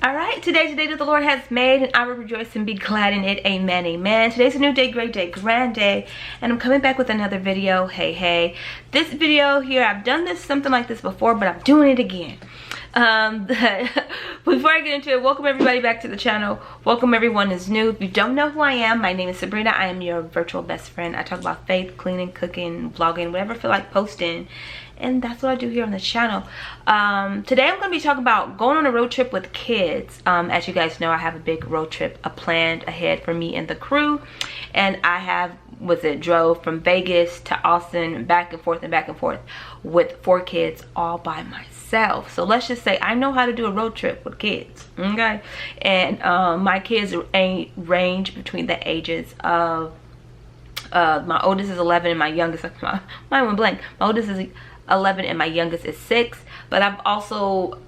All right, today's the day that the Lord has made, and I will rejoice and be glad in it. Amen, amen. Today's a new day, great day, grand day, and I'm coming back with another video. Hey, this video here, I've done something like this before, but I'm doing it again. Before I get into it, welcome everybody back to the channel. Welcome everyone who's new. If you don't know who I am, my name is Sabrina. I am your virtual best friend. I talk about faith, cleaning, cooking, vlogging, whatever I feel like posting. And that's what I do here on the channel. Today I'm going to be talking about going on a road trip with kids. As you guys know, I have a big road trip planned ahead for me and the crew. And I drove from Vegas to Austin, back and forth with 4 kids all by myself. So let's just say I know how to do a road trip with kids, okay? And my kids range between the ages of, my oldest is 11 and my youngest, mine went blank. My oldest is 11 and my youngest is 6. But I've also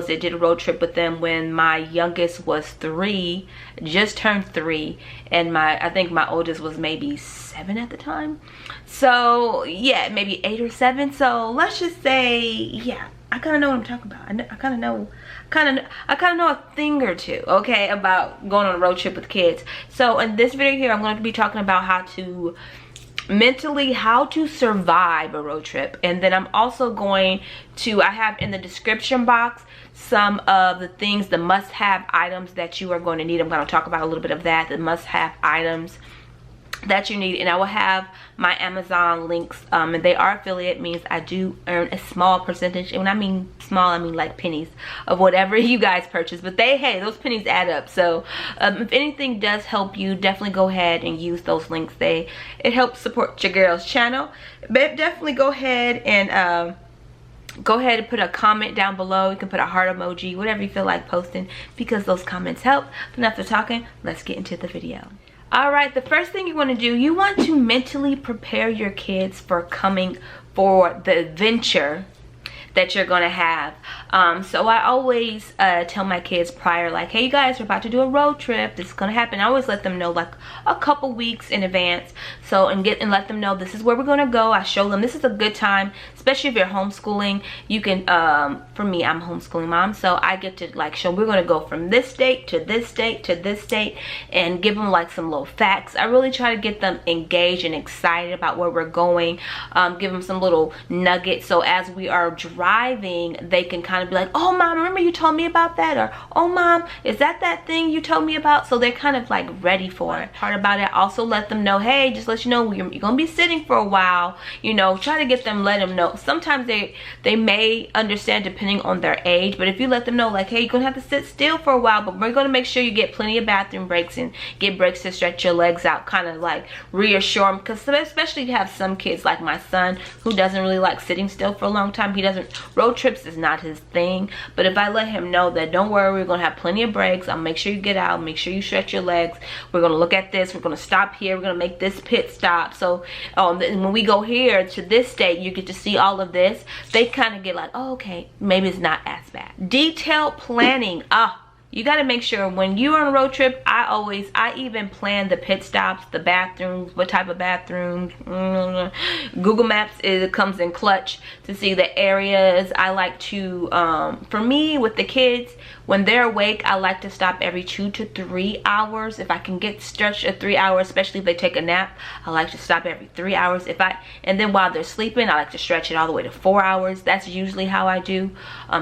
did a road trip with them when my youngest was 3, just turned 3, and I think my oldest was maybe 7 at the time. So yeah, maybe 8 or 7. So let's just say, yeah, I kind of know what I'm talking about. I kind of know a thing or two, okay, about going on a road trip with kids. So in this video here, I'm going to be talking about how to survive a road trip. And then I'm also going to, I have in the description box some of the things, the must-have items that you are going to need. I'm going to talk about a little bit of that, the must-have items that you need, and I will have my Amazon links, and they are affiliate, means I do earn a small percentage. And when I mean small, I mean like pennies of whatever you guys purchase, but hey, those pennies add up. So if anything does help you, definitely go ahead and use those links. It helps support your girl's channel. But definitely go ahead and put a comment down below. You can put a heart emoji, whatever you feel like posting, because those comments help. But enough of talking, let's get into the video. Alright, the first thing you want to do, you want to mentally prepare your kids for coming for the adventure that you're gonna have. So I always tell my kids prior, like, hey, you guys are about to do a road trip, this is gonna happen. I always let them know like a couple weeks in advance, so and let them know this is where we're gonna go. I show them this is a good time, especially if you're homeschooling. You can for me, I'm a homeschooling mom, so I get to like show we're gonna go from this date to this date to this date, and give them like some little facts. I really try to get them engaged and excited about where we're going, give them some little nuggets, so as we are driving, they can kind of be like, oh mom, remember you told me about that, or oh mom, is that thing you told me about? So they're kind of like ready for it. Part about it, also let them know, hey, just let you know you're gonna be sitting for a while, you know. Try to get them, let them know. Sometimes they may understand depending on their age, but if you let them know like, hey, you're gonna have to sit still for a while, but we're gonna make sure you get plenty of bathroom breaks and get breaks to stretch your legs out, kind of like reassure them, because especially if you have some kids like my son who doesn't really like sitting still for a long time. Road trips is not his thing, but if I let him know that don't worry, we're gonna have plenty of breaks, I'll make sure you get out, make sure you stretch your legs, we're gonna look at this, we're gonna stop here, we're gonna make this pit stop, so when we go here to this state, you get to see all of this. They kind of get like, oh, okay, maybe it's not as bad. Detailed planning. You got to make sure when you're on a road trip, I even plan the pit stops, the bathrooms, what type of bathrooms. Google Maps, it comes in clutch to see the areas. I like to, for me with the kids, when they're awake, I like to stop every 2 to 3 hours. If I can get stretched at 3 hours, especially if they take a nap, I like to stop every 3 hours. And then while they're sleeping, I like to stretch it all the way to 4 hours. That's usually how I do.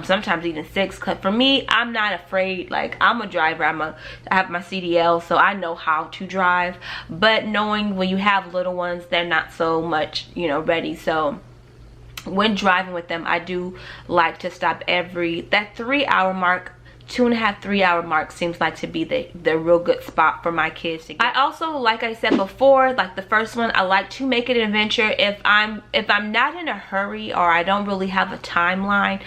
Sometimes even 6. Cause for me, I'm not afraid. Like, I'm a driver. I have my CDL, so I know how to drive. But knowing when you have little ones, they're not so much, you know, ready. So when driving with them, I do like to stop that 3 hour mark. 2.5 3 hour mark seems like to be the real good spot for my kids to get. I also, like I said before, like the first one, I like to make it an adventure. If I'm not in a hurry or I don't really have a timeline,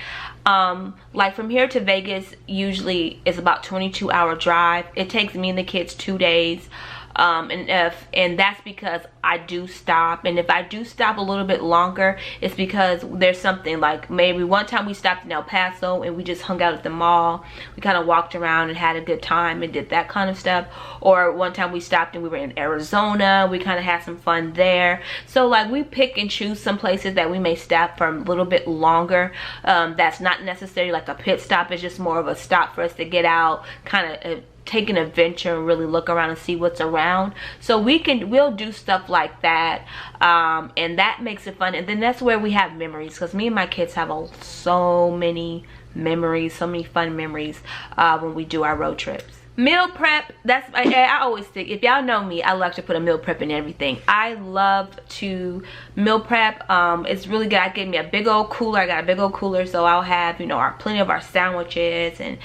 like from here to Vegas usually is about 22-hour drive. It takes me and the kids 2 days. And that's because I do stop. And if I do stop a little bit longer, it's because there's something, like maybe one time we stopped in El Paso and we just hung out at the mall. We kind of walked around and had a good time and did that kind of stuff. Or one time we stopped and we were in Arizona. We kind of had some fun there. So like we pick and choose some places that we may stop for a little bit longer. That's not necessarily like a pit stop. It's just more of a stop for us to get out, kind of take an adventure and really look around and see what's around. So we'll do stuff like that, and that makes it fun. And then that's where we have memories, because me and my kids have so many memories, so many fun memories when we do our road trips. Meal prep, I always think, if y'all know me, I like to put a meal prep in everything. I love to meal prep. It's really good. I get me a big old cooler. I got a big old cooler, so I'll have, you know, plenty of our sandwiches, and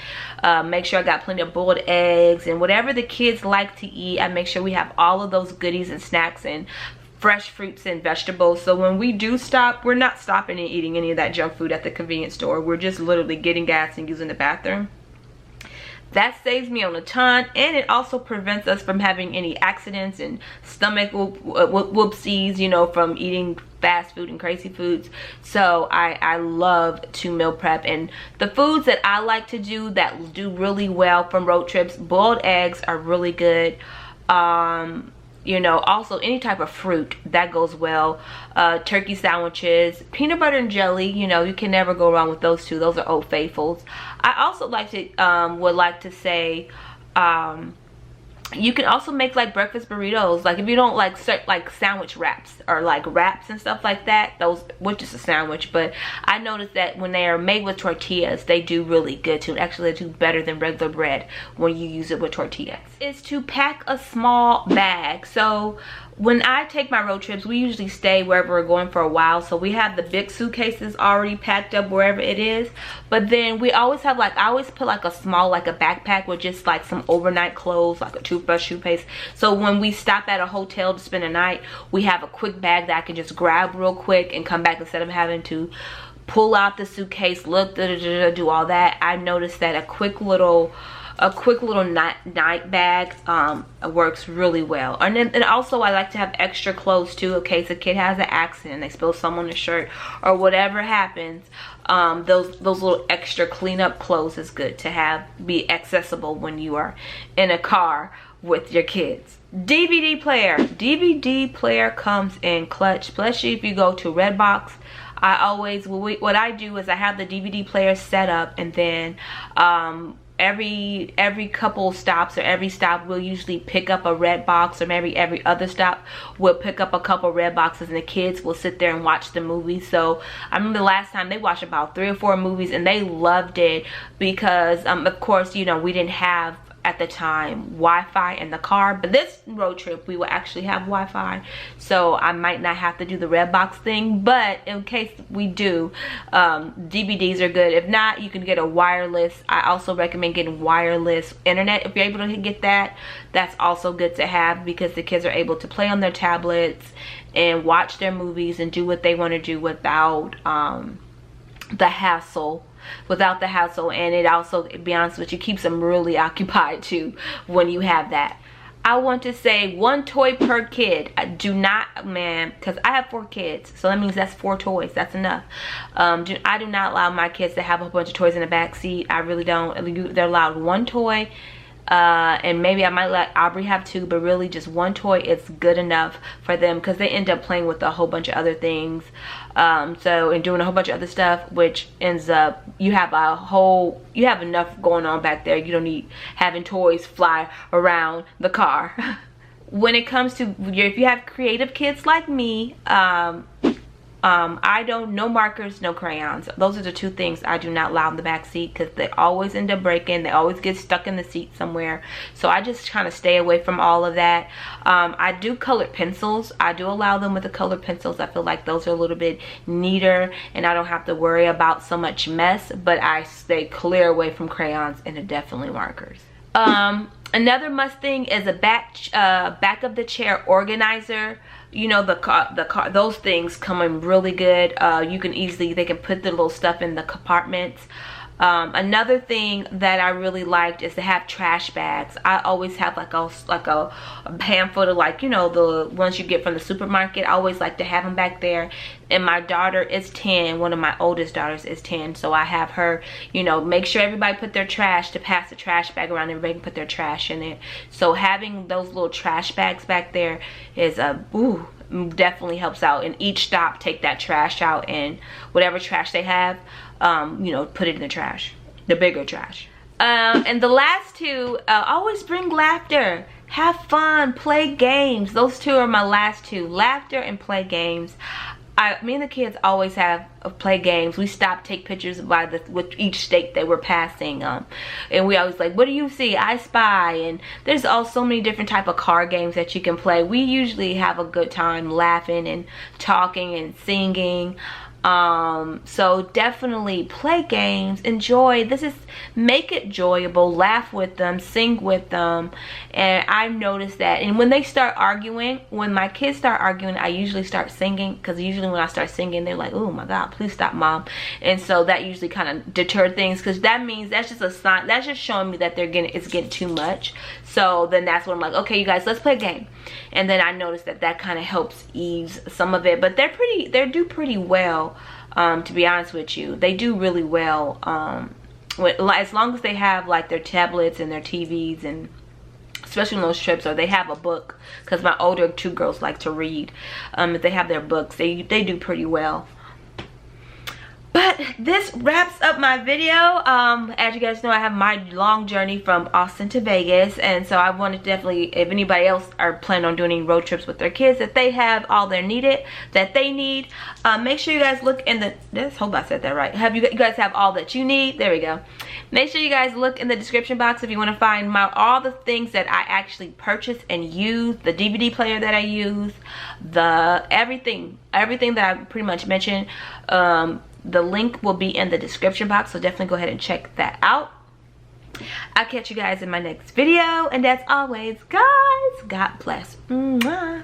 make sure I got plenty of boiled eggs and whatever the kids like to eat. I make sure we have all of those goodies and snacks and fresh fruits and vegetables. So when we do stop, we're not stopping and eating any of that junk food at the convenience store. We're just literally getting gas and using the bathroom. That saves me on a ton, and it also prevents us from having any accidents and stomach whoopsies, you know, from eating fast food and crazy foods. So I love to meal prep. And the foods that I like to do that do really well from road trips, boiled eggs are really good. You know, also any type of fruit that goes well. Turkey sandwiches, peanut butter and jelly, you know, you can never go wrong with those two. Those are old faithfuls. I also like to would like to say you can also make like breakfast burritos. Like if you don't like sandwich wraps or like wraps and stuff like that, those, which is a sandwich, but I noticed that when they are made with tortillas, they do really good too. Actually, they do better than regular bread when you use it with tortillas. Is to pack a small bag. So when I take my road trips, we usually stay wherever we're going for a while. So we have the big suitcases already packed up wherever it is. But then we always have like, I always put like a small, like a backpack with just like some overnight clothes, like a toothbrush, toothpaste. So when we stop at a hotel to spend a night, we have a quick bag that I can just grab real quick and come back instead of having to pull out the suitcase, look, do all that. I noticed that a quick little night bag works really well. And also I like to have extra clothes too, in case a kid has an accident, they spill some on their shirt or whatever happens. Those little extra cleanup clothes is good to have, be accessible when you are in a car with your kids. DVD player comes in clutch, especially if you go to Redbox. What I do is I have the DVD player set up, and then every couple stops or every stop we'll usually pick up a red box, or maybe every other stop we'll pick up a couple red boxes, and the kids will sit there and watch the movie. So I remember the last time they watched about 3 or 4 movies, and they loved it because of course, you know, we didn't have at the time Wi-Fi in the car, but this road trip we will actually have Wi-Fi, so I might not have to do the Redbox thing. But in case we do, DVDs are good. If not, you can get a wireless. I also recommend getting wireless internet if you're able to get that. That's also good to have, because the kids are able to play on their tablets and watch their movies and do what they want to do without the hassle. And it also, to be honest with you, keeps them really occupied too when you have that. I want to say 1 toy per kid. I do not, man, because I have 4 kids, so that means that's 4 toys. That's enough. I do not allow my kids to have a bunch of toys in the back seat. I really don't. They're allowed 1 toy. And maybe I might let Aubrey have 2, but really just 1 toy is good enough for them, because they end up playing with a whole bunch of other things, and doing a whole bunch of other stuff, which ends up you have enough going on back there. You don't need having toys fly around the car. When it comes to, if you have creative kids like me, no markers, no crayons. Those are the 2 things I do not allow in the back seat, because they always end up breaking. They always get stuck in the seat somewhere. So I just kind of stay away from all of that. I do colored pencils. I do allow them with the colored pencils. I feel like those are a little bit neater, and I don't have to worry about so much mess. But I stay clear away from crayons and definitely markers. Another must thing is a back of the chair organizer. You know, the car, those things come in really good. They can put the little stuff in the compartments. Another thing that I really liked is to have trash bags. I always have like a handful of, like, you know, the ones you get from the supermarket. I always like to have them back there. And my daughter is 10. One of my oldest daughters is 10. So I have her, you know, make sure everybody put their trash, to pass the trash bag around. Everybody can put their trash in it. So having those little trash bags back there is definitely helps out. And each stop, take that trash out, and whatever trash they have, you know, put it in the trash, the bigger trash. And the last two, always bring laughter, have fun, play games. Those two are my last two, laughter and play games. Me and the kids always have play games. We stop, take pictures with each state they were passing, and we always like, what do you see? I spy. And there's also so many different type of card games that you can play. We usually have a good time laughing and talking and singing. So definitely play games, enjoy. Make it enjoyable, laugh with them, sing with them. And I've noticed that, and when they start arguing, when my kids start arguing, I usually start singing, because usually when I start singing, they're like, oh my God, please stop, Mom. And so that usually kind of deter things, because that means, that's just a sign, that's just showing me that it's getting too much. So then that's when I'm like, okay, you guys, let's play a game. And then I noticed that kind of helps ease some of it. But they do pretty well, to be honest with you. They do really well, as long as they have like their tablets and their TVs, and especially on those trips, or they have a book, because my older two girls like to read. If they have their books, they do pretty well. But this wraps up my video. As you guys know, I have my long journey from Austin to Vegas, and so I want to definitely, if anybody else are planning on doing any road trips with their kids, that they have all they need. Make sure you guys look in the, let's hope I said that right. You guys have all that you need. There we go. Make sure you guys look in the description box if you want to find all the things that I actually purchased and use, the DVD player that I use, everything that I pretty much mentioned. The link will be in the description box, so definitely go ahead and check that out. I'll catch you guys in my next video, and as always, guys, God bless. Mwah.